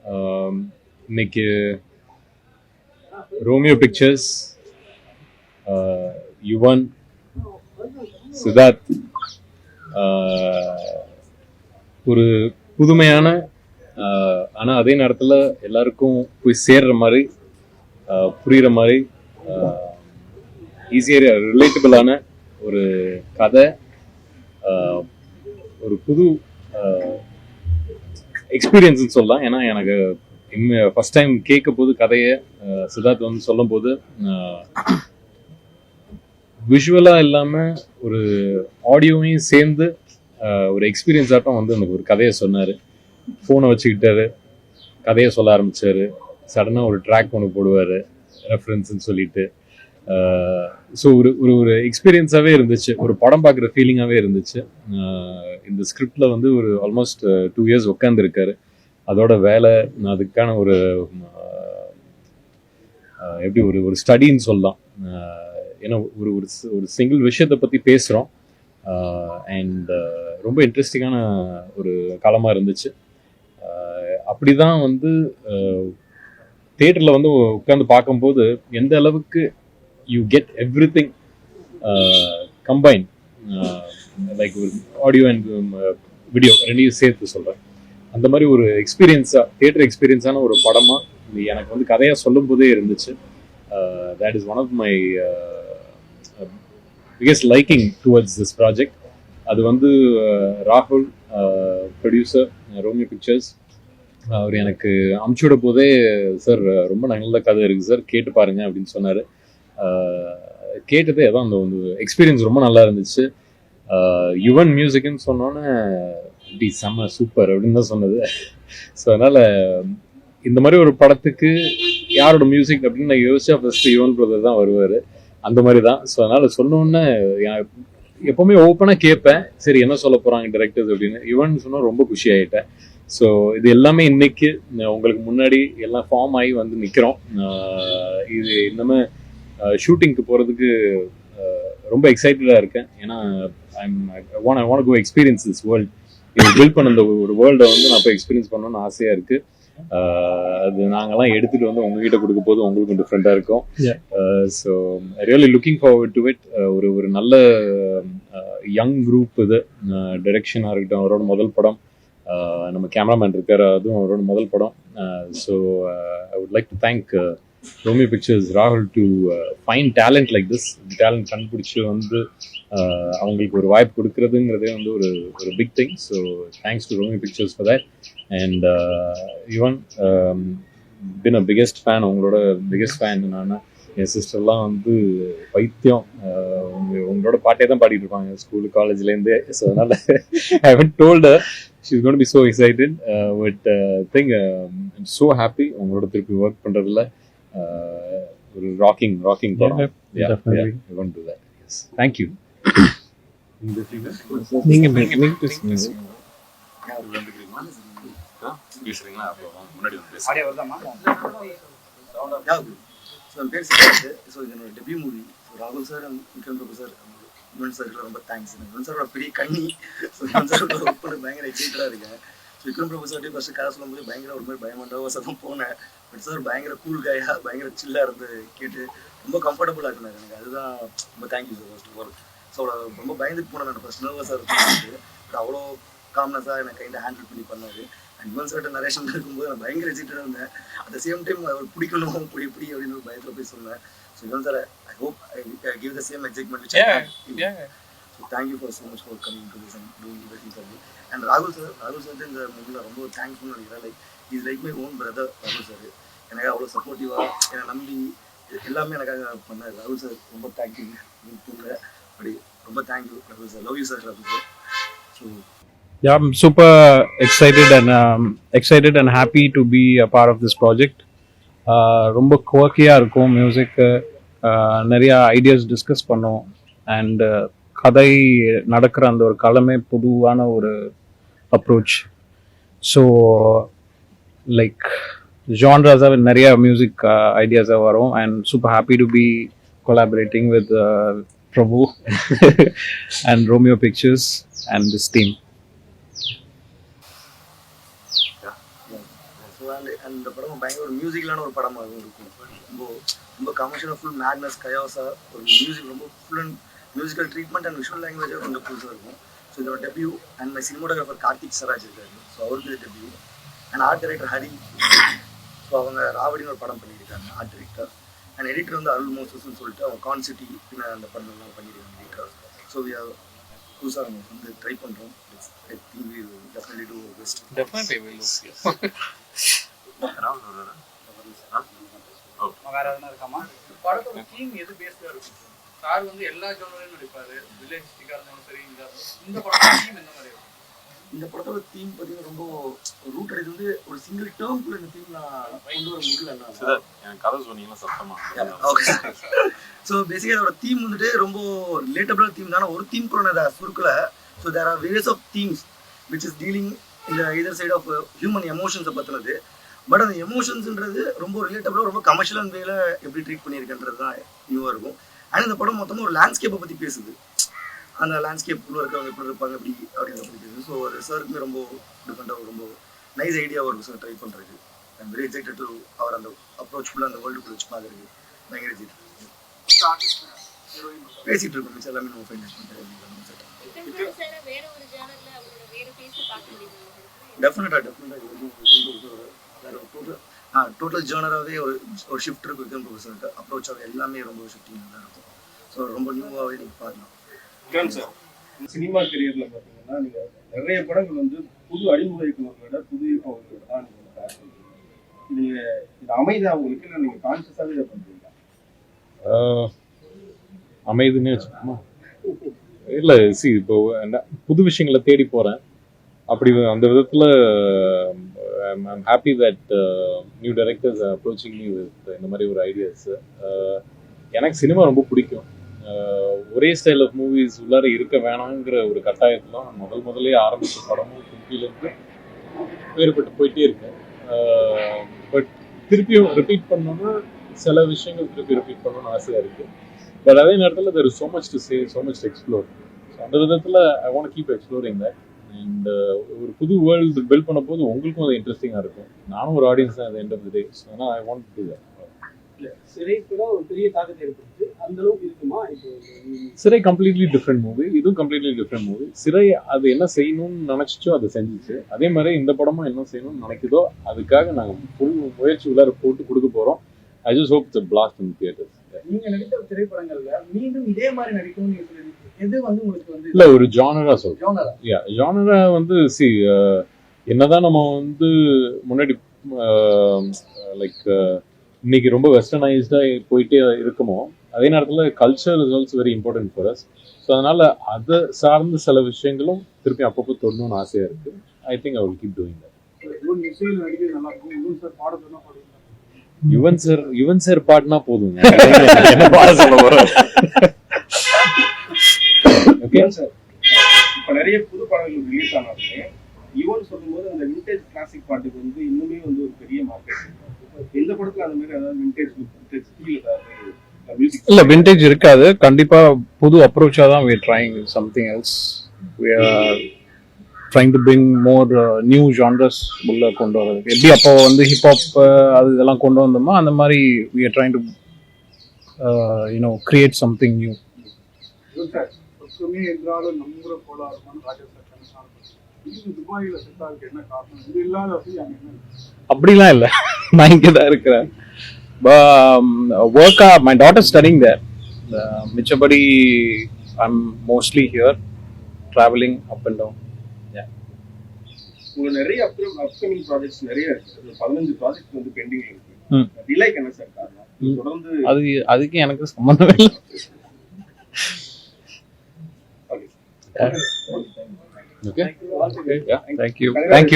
இன்னைக்கு Romeo pictures, Yuvan, Siddharth ஒரு புதுமையான ஆனால் அதே நேரத்தில் எல்லாருக்கும் போய் சேர்ற மாதிரி புரிகிற மாதிரி ஈஸியாக ரிலேட்டபிளான ஒரு கதை, ஒரு புது எக்ஸ்பீரியன்ஸ்னு சொல்லலாம். ஏன்னா எனக்கு ஃபர்ஸ்ட் டைம் கேட்க போது கதையை சித்தார்த் வந்து சொல்லும் போது விஷுவலாக இல்லாமல் ஒரு ஆடியோவையும் சேர்ந்து ஒரு எக்ஸ்பீரியன்ஸ் ஆட்டம் வந்து எனக்கு ஒரு கதையை சொன்னார். ஃபோனை வச்சுக்கிட்டாரு, கதையை சொல்ல ஆரம்பித்தார். சடனாக ஒரு ட்ராக் ஒன்று போடுவார் ரெஃபரன்ஸ்ன்னு சொல்லிட்டு. ஸோ ஒரு ஒரு ஒரு எக்ஸ்பீரியன்ஸாகவே இருந்துச்சு, ஒரு படம் பார்க்குற ஃபீலிங்காகவே இருந்துச்சு. இந்த ஸ்கிரிப்டில் வந்து ஒரு ஆல்மோஸ்ட் 2 years உட்காந்துருக்காரு. அதோட வேலை அதுக்கான ஒரு எப்படி ஒரு ஒரு ஸ்டடின்னு சொல்லலாம். ஏன்னா ஒரு ஒரு சிங்கிள் விஷயத்தை பற்றி பேசுகிறோம். அண்ட் ரொம்ப இன்ட்ரெஸ்டிங்கான ஒரு காலமாக இருந்துச்சு. அப்படி தான் வந்து தியேட்டரில் வந்து உட்காந்து பார்க்கும்போது எந்த அளவுக்கு you get everything combine, like ஒரு ஆடியோ அண்ட் வீடியோ ரெண்டையும் சேர்த்து சொல்கிறேன். அந்த மாதிரி ஒரு எக்ஸ்பீரியன்ஸாக, தியேட்டர் எக்ஸ்பீரியன்ஸான ஒரு படமாக எனக்கு வந்து கதையாக சொல்லும் போதே இருந்துச்சு. That is one of my biggest liking towards this project. அது வந்து ராகுல், ப்ரொடியூசர் ரோமியோ பிக்சர்ஸ், அவர் எனக்கு அமுச்சுவிட போதே சார் ரொம்ப நல்ல கதை இருக்குது சார், கேட்டு பாருங்க அப்படின்னு சொன்னார். கேட்டதே அதான் அந்த ஒரு எக்ஸ்பீரியன்ஸ் ரொம்ப நல்லா இருந்துச்சு. யுவன் மியூசிக்னு சொன்னோன்னே இப்படி செம்ம சூப்பர் அப்படின்னு தான் சொன்னது. ஸோ அதனால் இந்த மாதிரி ஒரு படத்துக்கு யாரோட மியூசிக் அப்படின்னு நான் யோசிச்சா ஃபஸ்ட்டு யுவன் பிரதர் தான் வருவார். அந்த மாதிரி தான். ஸோ அதனால் சொன்னோன்னே எப்போவுமே ஓப்பனாக கேட்பேன், சரி என்ன சொல்ல போகிறாங்க டைரக்டர்ஸ் அப்படின்னு. யுவன் சொன்னால் ரொம்ப குஷி ஆகிட்டேன். ஸோ இது எல்லாமே இன்னைக்கு உங்களுக்கு முன்னாடி எல்லாம் ஃபார்ம் ஆகி வந்து நிற்கிறோம். இது இன்னமே ஷூட்டிங்க்கு போகிறதுக்கு ரொம்ப எக்ஸைட்டடாக இருக்கேன். ஏன்னா I want go experience this world. இது பில்ட் பண்ண இந்த ஒரு வேர்ல்டை வந்து நான் போய் எக்ஸ்பீரியன்ஸ் பண்ணணும்னு ஆசையாக இருக்குது. அது நாங்கள்லாம் எடுத்துகிட்டு வந்து உங்ககிட்ட கொடுக்க போது உங்களுக்கும் டிஃப்ரெண்ட்டாக இருக்கும். So really looking forward to it. ஒரு நல்ல யங் குரூப் இது. டைரக்ஷனாக இருக்கட்டும், அவரோட முதல் படம். நம்ம கேமராமேன் இருக்கார், அதுவும் அவரோட முதல் படம். So I would like to thank Romeo Pictures, ராகுல், to find talent like this. Talent கண்டுபிடிச்சி வந்து அவங்களுக்கு ஒரு வாய்ப்பு கொடுக்குறதுங்கிறதே வந்து ஒரு ஒரு big thing. So thanks to Romeo Pictures for that. And Yuvan been a biggest fan, உங்களோட பிகெஸ்ட் ஃபேன். நான் என் சிஸ்டர்லாம் வந்து பைத்தியம், உங்களோட பாட்டே தான் பாடிட்டு இருப்பாங்க ஸ்கூலு காலேஜ்லேருந்தே. ஸோ அதனால் I haven't told her. She's going to be so excited. But thing, I'm so happy உங்களோட திருப்பி ஒர்க் பண்ணுறதுல. ஒரு ராக்கிங் படம். Definitely. I want to do that. Yes. Thank you. நீங்க பேசுறீங்களா? முன்னாடி வந்து பேசுங்க. ஆடியோ வருதாமா? ஸோ பேர் சித்தார்த். ஸோ இது என்னோட டெபியூ மூவி. ஸோ ராகுல் sir and Vikram Prabhu sir, Yuvan சாருக்கு ரொம்ப தேங்க்ஸ். யுவன் சாரோட பெரிய கண்ணி. ஸோ யுவன் சாரோட ஒர்க் பண்ண பயங்கர எக்ஸைட்டடாக இருக்கேன். ஸோ விக்ரம் பிரபு சார்ட்டே ஃபஸ்ட்டு கதை சொல்லும்போது பயங்கர ஒரு மாதிரி பயமாண்டவ தான் போனேன். பட் சார் பயங்கர கூல் காயாக பயங்கர சில்லாக இருந்து கேட்டு ரொம்ப கம்ஃபர்டபுளாக இருக்குனாரு எனக்கு. அதுதான் ரொம்ப thank you sir first of all. So ரொம்ப பயந்துட்டு போனேன் நான் ஃபர்ஸ்ட் நர்வஸாக இருக்கும். பட் அவ்வளோ காம்னஸாக எனக்கு கையில் ஹேண்டில் பண்ணி பண்ணார். அண்ட் யுவன் சார்ட்ட நரேஷன் இருக்கும்போது நான் பயங்கர எக்ஸைட்டடாக இருந்தேன். அட் த சேம் டைம் அவர் பிடிக்கணும் இப்படி அப்படின்னு ஒரு பயத்தில் போய் சொன்னேன். So Yuvan sir, I hope I give the same excitement which I had. So thank you for so much for coming to this and doing everything for me. And Rahul sir இந்த மூவில ரொம்ப தேங்க்ஃபுல் நினைக்கிறேன். Like is like my own brother. ராகுல் sir எனக்கு அவ்வளோ சப்போர்ட்டிவாக என்னை நம்பி எல்லாமே எனக்காக பண்ணார். ராகுல் சார் ரொம்ப தேங்க்யூ. அப்படி ரொம்ப தேங்க்யூ ராகுல் சார். லவ் யூ சார் ராகுல் sir. So Yeah, I'm super excited and happy to be a part of this project. ரொம்ப குவர்க்கியாக இருக்கும் மியூசிக். நிறையா ஐடியாஸ் டிஸ்கஸ் பண்ணோம். அண்ட் கதை நடக்கிற அந்த ஒரு களமே பொதுவான ஒரு அப்ரோச். ஸோ லைக் ஜான்ராஸாக நிறையா மியூசிக் ஐடியாஸாக வரும். And super happy to be collaborating with Prabhu and Romeo Pictures and this team. அந்த படம் பயங்கர ஒரு மியூசிக்கலான ஒரு படமாகவும் இருக்கும். ரொம்ப ரொம்ப கமர்ஷியலாக ஃபுல் மேட்னஸ் கயாஸாக ஒரு மியூசிக் ரொம்ப full and musical treatment and visual லாங்குவேஜாக கொஞ்சம் புதுசாக இருக்கும். ஸோ இதோட debut and my cinematographer Karthik Saraj இருக்காரு. ஸோ அவருக்கு இது debut and art director Hari. So அவங்க ராவடின்னு ஒரு படம் பண்ணியிருக்காங்க ஆர்ட் டைரக்டர். அண்ட் எடிட்டர் வந்து அருள் மோசஸ்ன்னு சொல்லிட்டு அவங்க கான்சிட்டி பின்ன அந்த படம்லாம் பண்ணியிருக்காங்க எடிட்டர். ஸோ புதுசாக அவங்க வந்து ட்ரை பண்ணுறோம். I think we will definitely do best. Definitely will look. வேற எதனா இருக்காமா? படத்தோட தீம் எது பேஸ்டா இருக்கும்? சார் வந்து எல்லா ஜானர்லயும் நடிப்பாரு, வில்லேஜிஸ்டிக்கா இருந்தாலும் சரி. இந்த படத்தோட தீம் என்ன மாதிரி இருக்கும்? இந்த படத்தோட தீம் பார்த்தீங்கன்னா ரொம்ப ரூட் அடிச்சு வந்து ஒரு சிங்கிள் டேர்ம்குள்ள இந்த தீம் நான் கொண்டு வர முடியல. எனக்கு கதை சொன்னீங்கன்னா சத்தமா. ஓகே. ஸோ பேசிக்காக அதோட தீம் வந்துட்டு ரொம்ப ரிலேட்டபிளான தீம் தானே. ஒரு தீம் கூட நான் சுருக்கல. So there are various of themes which is dealing இந்த இதர் சைட் ஆஃப் ஹியூமன் எமோஷன்ஸை பற்றினது. பட் அந்த எமோஷன்ஸ்ன்றது ரொம்ப ரிலேட்டபிளாக ரொம்ப கமர்ஷியல் வேல எப்படி ட்ரீட் பண்ணியிருக்கன்றது தான் நியூவாக இருக்கும். ஆனால் இந்த படம் மொத்தமாக ஒரு லேண்ட்ஸ்கேப்பை பற்றி பேசுது. அந்த லேண்ட்ஸ்கேப்புக்குள்ளே இருக்கவங்க எப்படி இருப்பாங்க எப்படி அப்படின்ற பற்றி பேசுது. ஸோ அது சாருக்குமே ரொம்ப டிஃப்ரெண்ட்டாக ரொம்ப நைஸ் ஐடியாவாக இருக்கும் சார் ட்ரை பண்ணுறது. I am very excited to அவர் அந்த அப்ரோச்சுக்குள்ளே அந்த வேர்ல்டுக்குள்ளே வச்சு பார்க்குறது பயங்கர எக்ஸைட். பேசிகிட்டு இருக்கோம் மிச்சம் எல்லாமே நம்ம ஃபைனல் பண்ணுறது. டெஃபினட்டாக டோட்டல் ஜேர்னராகவே ஒரு ஷிஃப்ட் இருக்கும் விக்ரம் ப்ரொஃபஸருக்கு. அப்ரோச்சாக எல்லாமே ரொம்ப ஷிஃப்டிங்காக தான் இருக்கும். ஸோ ரொம்ப நியூவாகவே நீங்கள் பார்க்கலாம். சார் சினிமா கரியரில் பார்த்தீங்கன்னா நீங்கள் நிறைய படங்கள் வந்து புது அறிமுக இயக்குநர்களோட புது இயக்குநர்களோட தான் நீங்கள் பேக் பண்ணுறீங்க. நீங்கள் இது அமைதா உங்களுக்கு இல்லை நீங்கள் கான்சியஸாகவே இதை பண்ணுறீங்களா? அமைதுன்னே வச்சுக்கோமா. இல்லை இப்போ புது விஷயங்களை தேடி போகிறேன். அப்படி அந்த விதத்தில் I'm happy that new directors approaching me with இந்த மாதிரி ஒரு ஐடியாஸ். எனக்கு சினிமா ரொம்ப பிடிக்கும். ஒரே ஸ்டைல் ஆஃப் மூவிஸ் உள்ளார இருக்க வேணாங்கிற ஒரு கட்டாயத்தில் நான் முதல்ல ஆரம்பித்த படமும் கும்பிலேருந்து வேறுபட்டு போயிட்டே இருக்கேன். பட் திருப்பியும் ரிப்பீட் பண்ணோன்னா சில விஷயங்கள் திருப்பி ரிப்பீட் பண்ணணும்னு ஆசையாக இருக்குது. பட் அதே நேரத்தில் there is so much to say, so much to explore. So அந்த விதத்தில் I want keep exploring that. And ஒரு புது வேர்ல்டு பில்ட் பண்ண போது உங்களுக்கும் அது இன்ட்ரெஸ்டிங்காக இருக்கும். நானும் ஒரு ஆடியன்ஸ் தான் at the end of the day. So ஆனால் I want to do that. சிறை கூட ஒரு பெரிய தாக்கத்தை ஏற்படுத்து. அந்த அளவுக்கு இருக்குமா? இப்போ சிறை கம்ப்ளீட்லி டிஃப்ரெண்ட் மூவி, இதுவும் கம்ப்ளீட்லி டிஃப்ரெண்ட் மூவி. சிறை அது என்ன செய்யணும்னு நினைச்சிச்சோ அதை செஞ்சிச்சு. அதே மாதிரி இந்த படமும் என்ன செய்யணும்னு நினைக்குதோ அதுக்காக நாங்கள் ஃபுல் முயற்சி உள்ளார போட்டு கொடுக்க போகிறோம். I just hope to blast in theatres. நீங்க நடித்த திரைப்படங்கள்ல மீண்டும் இதே மாதிரி நடிக்கணும்னு நீங்க சொல்லிருக்கீங்க. எது வந்து உங்களுக்கு வந்து இல்லை ஒரு ஜானரா சொல்றேன். ஜானரா? ஜானரா வந்து என்னதான் நம்ம வந்து முன்னாடி லைக் இன்னைக்கு ரொம்ப வெஸ்டர்னைஸ்டாக போயிட்டே இருக்குமோ அதே நேரத்தில் culture is also very important for us. So அதனால அதை சார்ந்த சில விஷயங்களும் திருப்பி அப்பப்போ தொடணும்னு ஆசையாக இருக்குது. I think I will keep doing that. Yuvan sir பாட்டுனா போதுங்க. என்ன பாட சொல்ல போறேன்? ஓகே சார், இப்போ நிறைய புது படங்கள் ரிலீஸ் ஆனாலுமே யுவன் சொல்லும்போது அந்த விண்டேஜ் கிளாசிக் பாட்டுக்கு வந்து இன்னுமே வந்து ஒரு பெரிய மார்க்கெட். எந்த படத்துல அந்த மாதிரி அதாவது விண்டேஜ் ஃபீல் ஏதாவது மியூசிக் இல்லை விண்டேஜ் இருக்காது. கண்டிப்பாக புது அப்ரோச்சாக தான் we are trying something else. We are trying to bring more new genres உள்ள கொண்டு வரதுக்கு. எப்படி அப்போ வந்து ஹிப்ஹாப் அது இதெல்லாம் கொண்டு வந்தோமோ அந்த மாதிரி we are trying to create something new. என்றாலும் நம்புற போலாருமான துபாயில செட்டாருக்கு என்ன காரணம்? இது இல்லாத அப்படிலாம் இல்லை, நான் இங்கே தான் இருக்கிறேன். ஒர்க்கா மை டாட்டர் ஸ்டடிங் தேர். மிச்சபடி I'm mostly here travelling up and down. உங்களுக்கு நிறைய அப்கமிங் ப்ராஜெக்ட்ஸ் நிறைய இருக்கு. 15 ப்ராஜெக்ட் வந்து பெண்டிங்ல இருக்கு. டிலேக்கு என்ன சார் காரணம்? தொடர்ந்து அதுக்கு எனக்கு சம்பந்தமே இல்லை. Okay. Thank you.